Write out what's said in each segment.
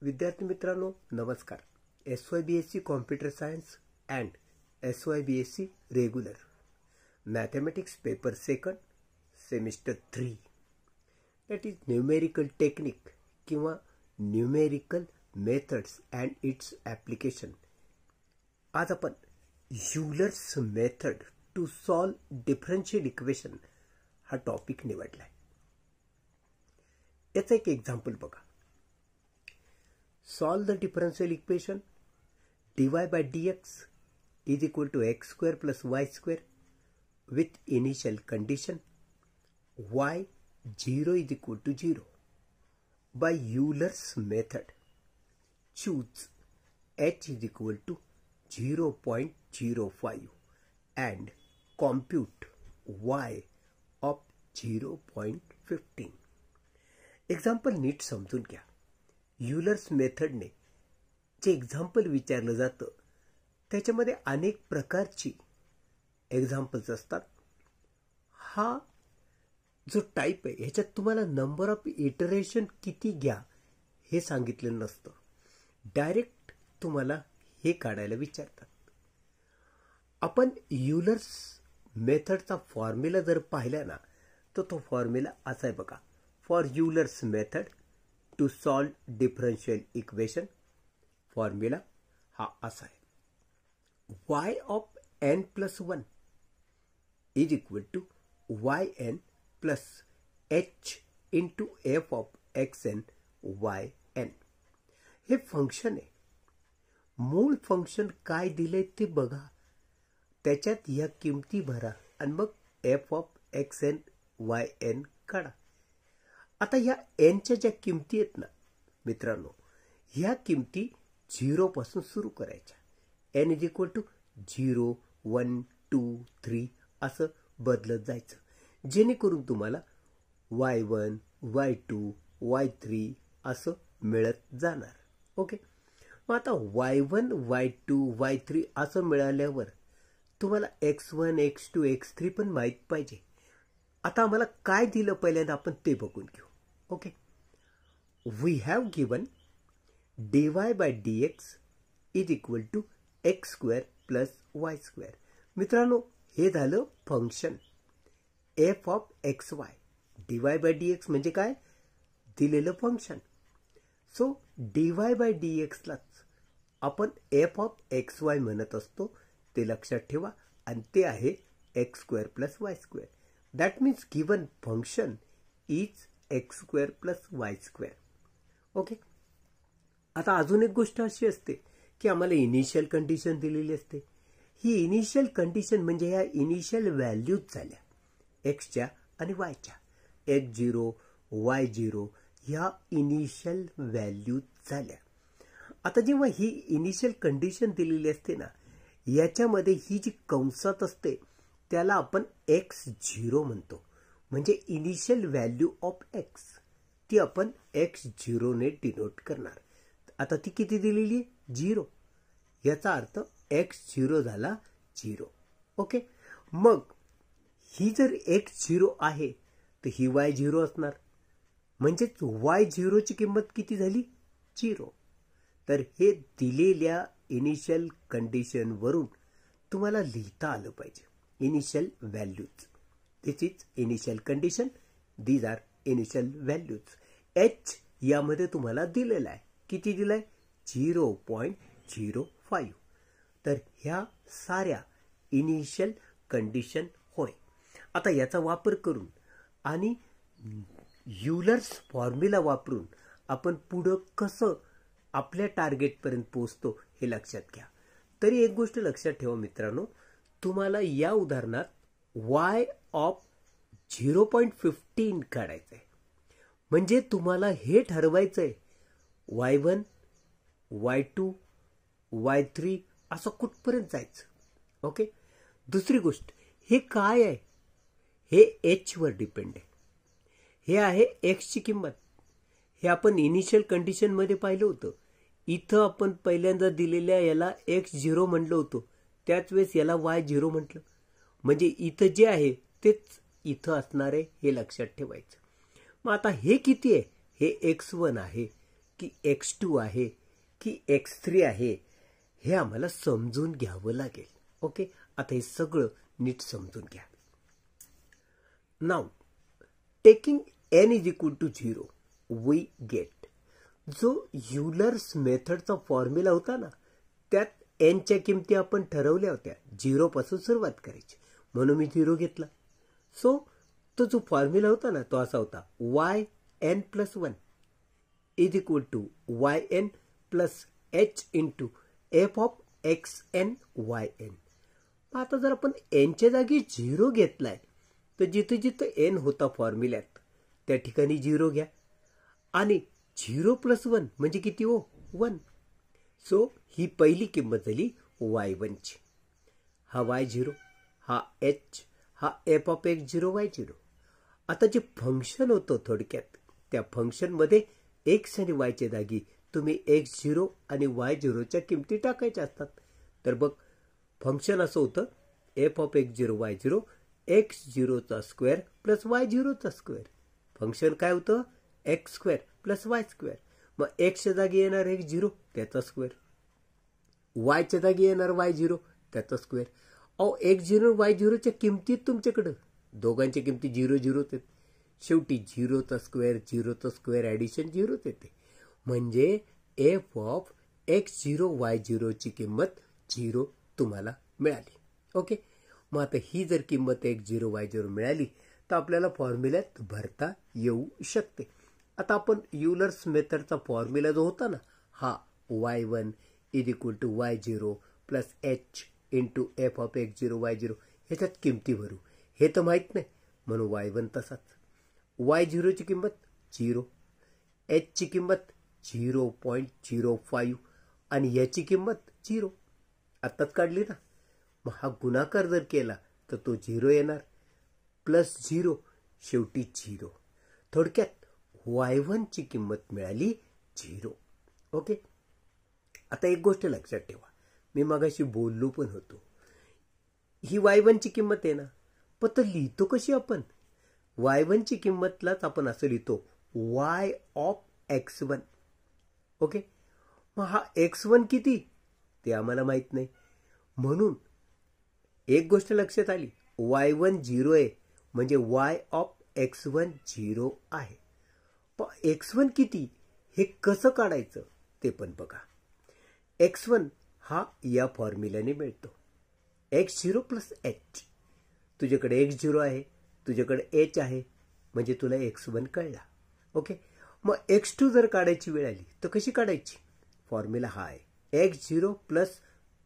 विद्यार्थी मित्रांनो नमस्कार. SYBSC computer science and SYBSC regular mathematics paper second semester 3 that is numerical technique किंवा numerical methods and its application. आज आपण Euler's method to solve differential equation हा topic निवडला आहे. याचं एक एक्झाम्पल बघा. Solve the differential equation dy by dx is equal to x square plus y square with initial condition y 0 is equal to 0 by Euler's method. Choose h is equal to 0.05 and compute y of 0.15. Example नीट समजून घ्या. Euler's मेथडने जे example विचारलं जातं त्याच्यामध्ये अनेक प्रकारची examples असतात. हा जो टाईप आहे ह्याच्यात तुम्हाला नंबर ऑफ इटरेशन किती घ्या हे सांगितलं नसतं. डायरेक्ट तुम्हाला हे काढायला विचारतात. आपण यूलर्स मेथडचा फॉर्म्युला जर पाहिला ना तर तो फॉर्म्युला असा आहे बघा. For Euler's method to solve differential equation formula हा असा आहे. y of n plus 1 is equal to yn plus h into f of xn yn. हे फंक्शन आहे. मूळ फंक्शन काय दिले ते बघा, त्याच्यात या किमती भरा आणि मग f ऑफ xn yn काढा. आता या एनच्या ज्या किमती आहेत ना मित्रांनो, ह्या किमती 0 पासून सुरू करायच्या. n इज इक्वल टू 0 1 2 3 असं बदलत जायचं, जेणेकरून तुम्हाला y1 y2 y3 असं मिळत जाणार. ओके. मग आता y1 y2 y3 असं मिळाल्यावर तुम्हाला x1 x2 x3 पण माहीत पाहिजे. आता आम्हाला काय दिलं पहिल्यांदा आपण ते बघून घेऊ. Okay. We have given dy by dx is equal to x square plus y square. मित्रांनो हे झालं function f of x y. dy by dx म्हणजे काय, दिलेलं function. So dy by dx लाच आपण एफ ऑफ एक्स वाय म्हणत असतो, ते लक्षात ठेवा. आणि ते आहे x square plus y square. That means given function is x square plus y square. Okay. आता अजून एक गोष्ट अशी असते की आम्हाला इनिशियल कंडिशन दिलेली असते. ही इनिशियल कंडिशन म्हणजे ह्या इनिशियल व्हॅल्यूज झाल्या एक्सच्या आणि वायच्या. x0 y0 ह्या इनिशियल व्हॅल्यूज झाल्या. आता जेव्हा ही इनिशियल कंडिशन दिलेली असते ना, याच्यामध्ये ही जी कंसात असते त्याला आपण x0 म्हणतो. म्हणजे इनिशियल व्हॅल्यू ऑफ एक्स ती आपण x0 ने डिनोट करणार. आता ती किती दिलेली आहे, 0. याचा अर्थ x0 झाला 0. ओके. मग ही जर x0 आहे तर ही y0 असणार. म्हणजेच y0 ची किंमत किती झाली, 0. तर हे दिलेल्या इनिशियल कंडिशन वरून तुम्हाला लिहिता आलं पाहिजे. Initial values, this is initial condition, these are initial values. h यामध्ये तुम्हाला दिलेला आहे, किती दिलाय, 0.05. तर ह्या साऱ्या इनिशियल कंडिशन होय. आता याचा वापर करून आणि यूलर्स फॉर्म्युला वापरून आपण पुढं कसं आपल्या टार्गेटपर्यंत पोहोचतो हे लक्षात घ्या. तरी एक गोष्ट लक्षात ठेवा मित्रांनो, तुम्हाला या उदाहरणात y ऑफ 0.15 काढायचं आहे. म्हणजे तुम्हाला हे ठरवायचं आहे y1 y2 y3 असं कुठपर्यंत जायचं. ओके. दुसरी गोष्ट, हे काय आहे, हे h वर डिपेंड आहे. हे आहे x ची किंमत. हे आपण इनिशियल कंडिशन मध्ये पाहिलं होतं. इथं आपण पहिल्यांदा दिलेल्या याला x0 म्हणलं होतं, त्याच वेळेस याला y0 म्हटलं. म्हणजे इथं जे आहे तेच इथं असणार आहे, हे लक्षात ठेवायचं. मग आता हे किती आहे, हे x1 आहे, की x2 आहे की x3 आहे हे आम्हाला समजून घ्यावं लागेल. ओके, आता हे सगळं नीट समजून घ्या. Now taking n is equal to 0 we get, जो युलर्स मेथडचा फॉर्म्युला होता ना, त्यात n च्या किमती आपण ठरवल्या होत्या 0 पासून सुरुवात करायची, म्हणून मी 0 घेतला. सो तो जो फॉर्म्युला होता ना, तो असा होता yn plus 1 is equal to yn plus h into f of xn yn. आता जर आपण n च्या जागी 0 घेतलाय तर जिथे जिथे n होता फॉर्म्युल्यात त्या ठिकाणी 0 घ्या, आणि 0 प्लस 1 म्हणजे किती हो? 1. सो ही पहिली किंमत झाली y1 ची. हा y0, हा h, हा f ऑफ x0 y0. आता जे फंक्शन होतं थोडक्यात, त्या फंक्शनमध्ये x आणि y च्या जागी तुम्ही x0 आणि y0 च्या किमती टाकायच्या असतात. तर बघ, फंक्शन असं होतं f of x0 y0 x0 चा स्क्वेअर प्लस y0 चा स्क्वेअर. फंक्शन काय होतं? x square plus y square. मग x च्या जागी येणार x0 त्याचा स्क्वेअर, y च्या जागी येणार y0 त्याचा स्क्वेअर. अहो x0 y0 च्या किमतीत तुमच्याकडं दोघांच्या किमती 0 0 आहेत. शेवटी 0 चा स्क्वेअर ॲडिशन 0 येते. म्हणजे f ऑफ x0 y0 ची किंमत 0 तुम्हाला मिळाली. ओके, मग आता ही जर किंमत x0 y0 मिळाली तर आपल्याला फॉर्म्युल्यात भरता येऊ शकते. आता आपण युलर्स मेथडचा फॉर्म्युला जो होता ना, हा y1 is equal to y0 plus h into f of x0 y0 ह्याच्यात किमती भरू. हे तर माहीत नाही म्हणून y1 तसाच. y0 ची किंमत 0, h ची किंमत 0.05 आणि याची किंमत 0. आत्ताच काढली ना. मग हा गुणाकार जर केला तर तो 0 येणार, प्लस 0 शेवटी 0. थोडक्यात y1 ची किंमत मिळाली 0. ओके, आता एक गोष्ट लक्षात ठेवा, मी मगाशी बोललो पण होतो, ही y1 ची किंमत आहे ना, पण तर लिहितो कशी आपण? y1 ची किंमतलाच आपण असं लिहितो y ऑफ x1. ओके, मग हा x1 किती ते आम्हाला माहित नाही, म्हणून एक गोष्ट लक्षात आली, y1 0 आहे म्हणजे y ऑफ x1 0 आहे. पण x1 किती हे कसं काढायचं ते पण बघा. x1 हा या फॉर्म्युल्याने मिळतो, x0 प्लस h. तुझ्याकडे x0 आहे, तुझ्याकडे h आहे, म्हणजे तुला x1 कळला. ओके, मग x2 जर काढायची वेळ आली तर कशी काढायची? फॉर्म्युला हा आहे x0 plus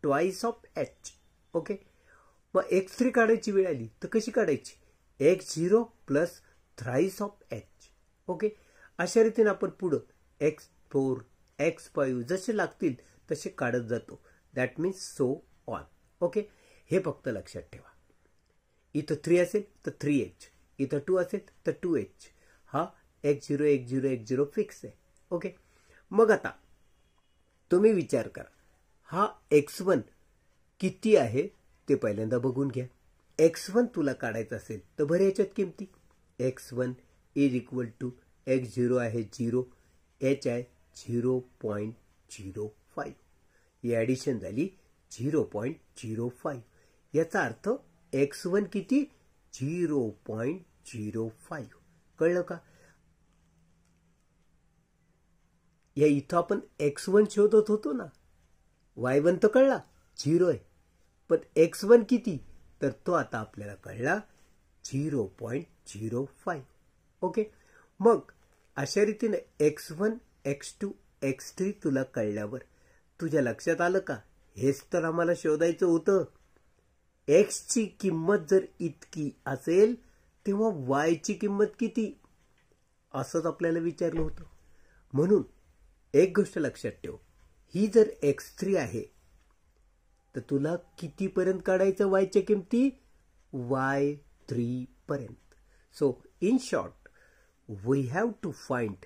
twice of h. Okay, मग x3 काढायची वेळ आली तर कशी काढायची? x0 plus thrice of h. Okay, अशा रीतीने आपण पुढं x4 x5 जसे लागतील तसे काढत जातो. That means so on. Okay, हे फक्त लक्षात ठेवा. इथं 3 असेल तर 3h, इथं 2 असेल तर 2h. हा x0 x0 x0 फिक्स आहे. ओके, मग आता तुम्ही विचार करा, हा x1 किती आहे ते पहिल्यांदा बघून घ्या. x1 तुला काढायचं असेल तर बरं याच्यात किमती. x1 is equal to x0 आहे 0, h आहे 0.05. ही ॲडिशन झाली 0.05. याचा अर्थ x1 किती? 0.05. कळलं का? या इथं आपण x1 शोधत होतो ना, y1 तर कळला 0 आहे, पण x1 किती तर तो आता आपल्याला कळला 0.05. ओके, मग अशा रीतीने x1 x2 x3 तुला कळल्यावर तुझ्या लक्षात आलं का, हेच तर आम्हाला शोधायचं होतं. x ची किंमत जर इतकी असेल तेव्हा y ची किंमत किती, असंच आपल्याला विचारलं होतं. म्हणून एक गोष्ट लक्षात ठेव, ही जर x3 आहे तर तुला कितीपर्यंत काढायचं y च्या किमती? y3 पर्यंत. So in short we have to find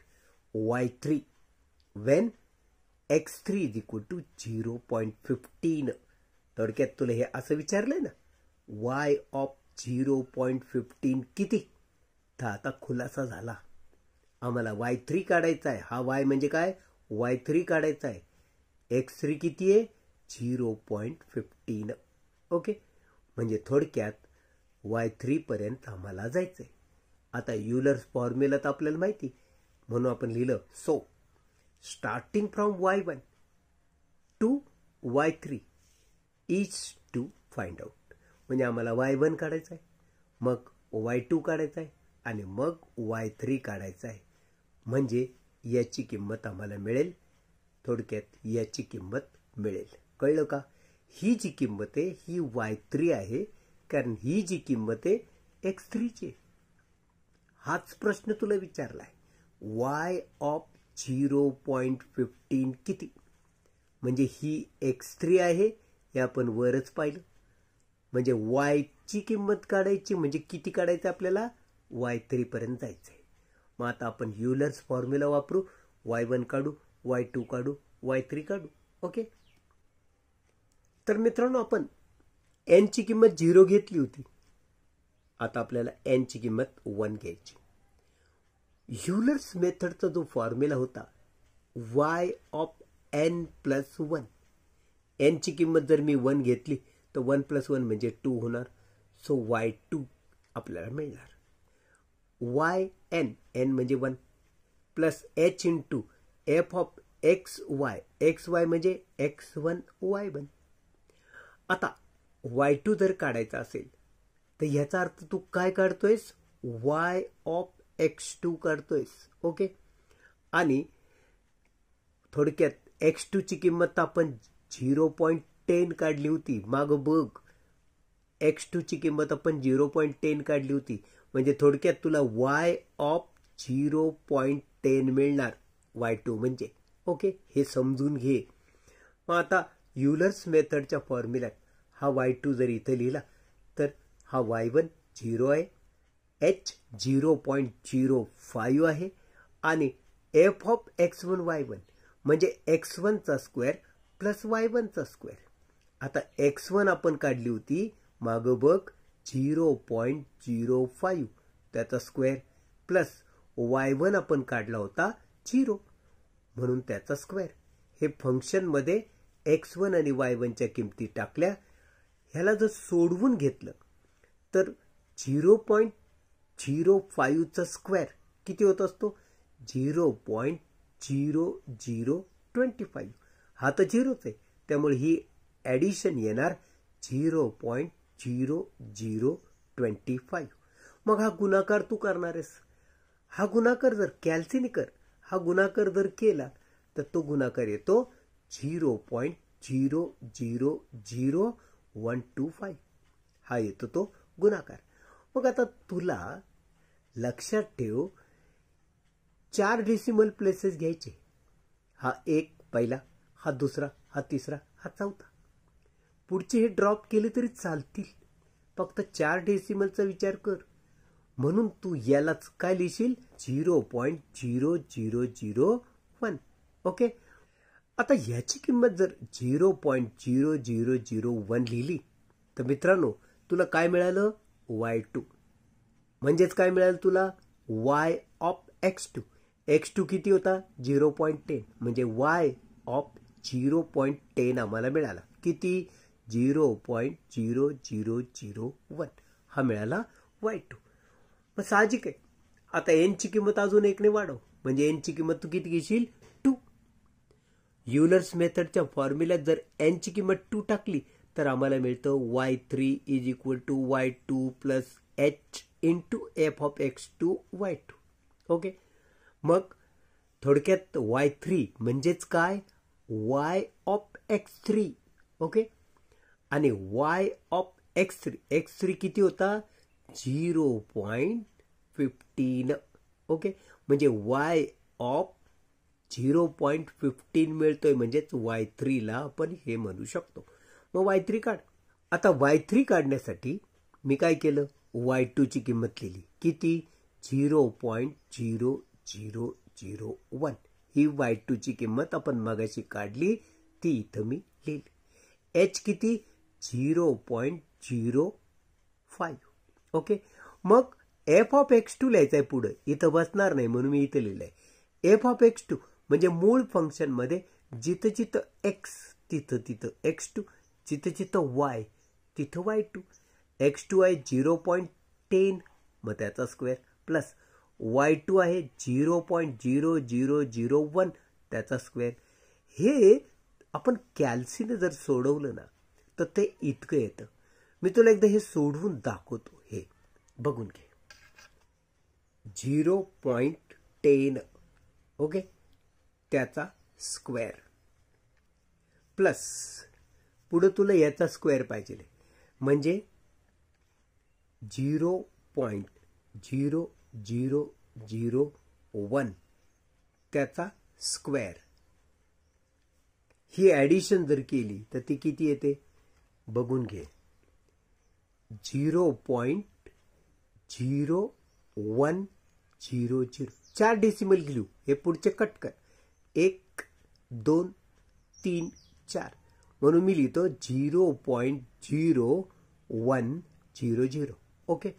y3 when x3 is equal to 0.15. थोडक्यात तुला हे असं विचारलंय ना, y ऑफ 0.15 किती? तर आता खुलासा झाला, आम्हाला y3 काढायचा आहे. हा y म्हणजे काय? y3 काढायचा आहे. x3 किती आहे? 0.15. ओके, म्हणजे थोडक्यात y3 पर्यंत आम्हाला जायचंय. आता युलर्स फॉर्म्युला आपल्याला माहिती, म्हणून आपण लिहिलं so starting from y1 to y3 is to find out. म्हणजे आम्हाला y1 काढायचं आहे, मग y2 काढायचा आहे आणि मग y3 काढायचा आहे. म्हणजे याची किंमत आम्हाला मिळेल. थोडक्यात याची किंमत मिळेल. कळलं का? ही जी किंमत आहे ही y3 आहे, कारण ही जी किंमत आहे x3 ची. हाच प्रश्न तुला विचारलाय. y ऑफ 0.15 किती? म्हणजे ही x3 आहे, हे आपण वरच पाहिलं. म्हणजे y ची किंमत काढायची, म्हणजे किती काढायचं आपल्याला? y3 पर्यंत जायचंय. मग आता आपण युलर्स फॉर्म्युला वापरू. y1 काढू, y2 काढू, y3 काढू. ओके, तर मित्रांनो आपण n ची किंमत 0 घेतली होती. आता आपल्याला n ची किंमत 1 घ्यायची. युलर्स मेथडचा जो फॉर्म्युला होता y of n plus 1, n ची किंमत जर मी 1 घेतली तर 1 प्लस 1 म्हणजे 2 होणार. सो y2 आपल्याला मिळणार. yn, n म्हणजे 1 plus h into f of xy, xy म्हणजे x1 y1. आता y2 जर काढायचा असेल तर ह्याचा अर्थ तू काय काढतोयस? y of x2 काढतोयस. ओके, आणि थोडक्यात x2 ची किंमत आपण 0.10 काढली होती. माग बघ, x2 ची किंमत आपण 0.10 काढली होती. म्हणजे थोडक्यात तुला y ऑफ 0.10 मिळणार, y2 म्हणजे. ओके, हे समजून घे. मग आता युलर्स मेथडच्या फॉर्म्युल्यात हा y2 जर इथे लिहिला तर हा y1 0 आहे, h 0.05 आहे आणि f ऑफ x1 y1 म्हणजे x1 चा स्क्वेअर प्लस y1 चा स्क्वेअर. आता x1 आपण काढली होती माग बघ 0.05, त्याचा स्क्वेअर प्लस y1 आपण काढला होता 0, म्हणून त्याचा स्क्वेअर. हे फंक्शन मध्ये x1 आणि y1 च्या किमती टाकल्या. ह्याला जर सोडवून घेतलं तर 0.05 चा स्क्वेअर किती होत असतो? 0.0025. हा तर 0च आहे, त्यामुळे ही ॲडिशन येणार 0.0025. मग हा गुणाकार तू करणार आहेस. हा गुणाकार जर कॅल्सीने कर, हा गुणाकार जर केला तर तो गुणाकार येतो 0.000125. हा येतो तो गुणाकार. मग आता तुला लक्षात ठेव 4 डेसिमल प्लेसेस घ्यायचे. हा एक पहिला, हा दुसरा, हा तिसरा, हा चौथा. पुढचे हे ड्रॉप केले तरी चालतील, फक्त 4 डेसिमलचा विचार कर. म्हणून तू यालाच काय लिहिशील? 0.0001. ओके, आता ह्याची किंमत जर 0.0001 लिहिली तर मित्रांनो तुला काय मिळालं? y2. म्हणजेच काय मिळालं तुला? y of x2. x2 किती होता? 0.10, म्हणजे y ऑफ 0.10 आम्हाला मिळाला. किती? 0.0001. हा मिळाला y2. मग साहजिक आहे आता n ची किंमत अजून 1 ने वाढव, म्हणजे n ची किंमत तू किती घेशील? 2. युलर्स मेथडच्या फॉर्म्युल्यात जर n ची किंमत 2 टाकली तर आम्हाला मिळतं y3 is equal to y2 plus h into f of x2 y2. Okay, मग थोडक्यात y3 म्हणजेच काय? y of x3. ओके, आणि y ऑफ x3 किती होता? 0.15. ओके, म्हणजे y ऑफ 0.15 मिळतोय, म्हणजेच y3 ला आपण हे म्हणू शकतो. मग y3 काढ. आता y3 काढण्यासाठी मी काय केलं? y2 ची किंमत लिहिली. किती? 0.0001. ही y2 ची किंमत आपण मगाशी काढली, ती इथं मी लिहिली. h किती? 0.05. ओके, मग f ऑफ x2 लिहायचंय पुढे, इथं बसणार नाही म्हणून मी इथं लिहिलंय f ऑफ x2 म्हणजे मूळ फंक्शनमध्ये जिथं जिथं x तिथं तिथं x2, जिथं जिथं y तिथं y2. x2 आहे 0.10 मग त्याचा स्क्वेअर प्लस y2 आहे 0.0001 त्याचा स्क्वेअर. हे आपण कॅल्सीने जर सोडवलं ना तर ते इतकं येतं. मी तुला एकदा हे सोडवून दाखवतो. हे बघून घे. 0.10 ओके त्याचा स्क्वेअर प्लस पुढे तुला याचा स्क्वेअर पाहिजे म्हणजे 0.0001 त्याचा स्क्वेअर. ही ॲडिशन जर केली तर ती किती येते बघून घे. 0.0100. 4 डेसिमल घेऊ. हे पुढचे कट कर. 1 2 3 4 म्हणून मी लिहितो 0.0100. ओके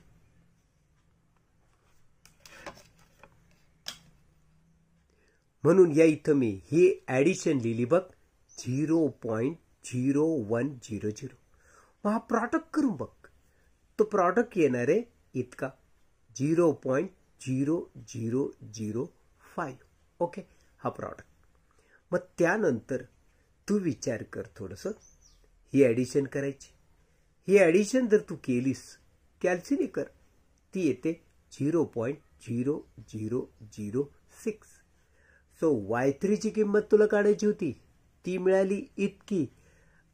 म्हणून या इथं मी ही ॲडिशन लिहिली बघ 0.0100. मग हा प्रॉडक्ट करून बघ. तो प्रॉडक्ट येणार आहे इतका 0.0005. ओके हा प्रॉडक्ट. मग त्यानंतर तू विचार कर थोडंसं. ही ॲडिशन करायची. ही ॲडिशन जर तू केलीस कॅल्सीने कर ती येते 0.0006. सो y3 ची किंमत तुला काढायची होती ती मिळाली इतकी.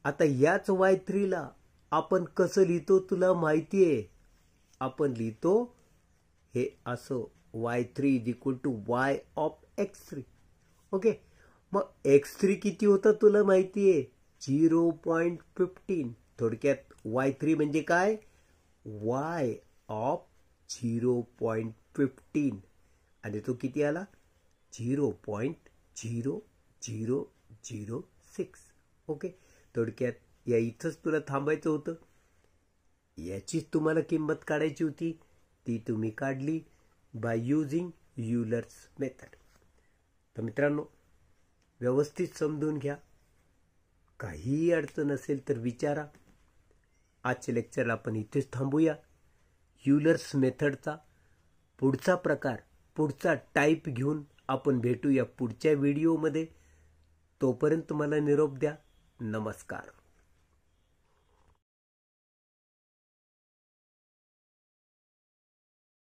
आता याच y3 ला आपण कसं लिहितो तुला माहिती आहे. आपण लिहितो हे असं y3 = y of x3. Okay मग x3 किती होता तुला माहिती आहे 0.15. थोडक्यात y3 म्हणजे काय y ऑफ 0.15 आणि तो किती आला 0.0006. ओके थोडक्यात या इथंच तुला थांबायचं होतं. याचीच तुम्हाला किंमत काढायची होती. ती तुम्ही काढली बाय युजिंग युलर्स मेथड. तर मित्रांनो व्यवस्थित समजून घ्या. काहीही अडचण असेल तर विचारा. आजचे लेक्चर आपण इथेच थांबूया. युलर्स मेथडचा पुढचा प्रकार पुढचा टाईप घेऊन आपण भेटूया पुढच्या व्हिडिओमध्ये. तोपर्यंत मला निरोप द्या. नमस्कार.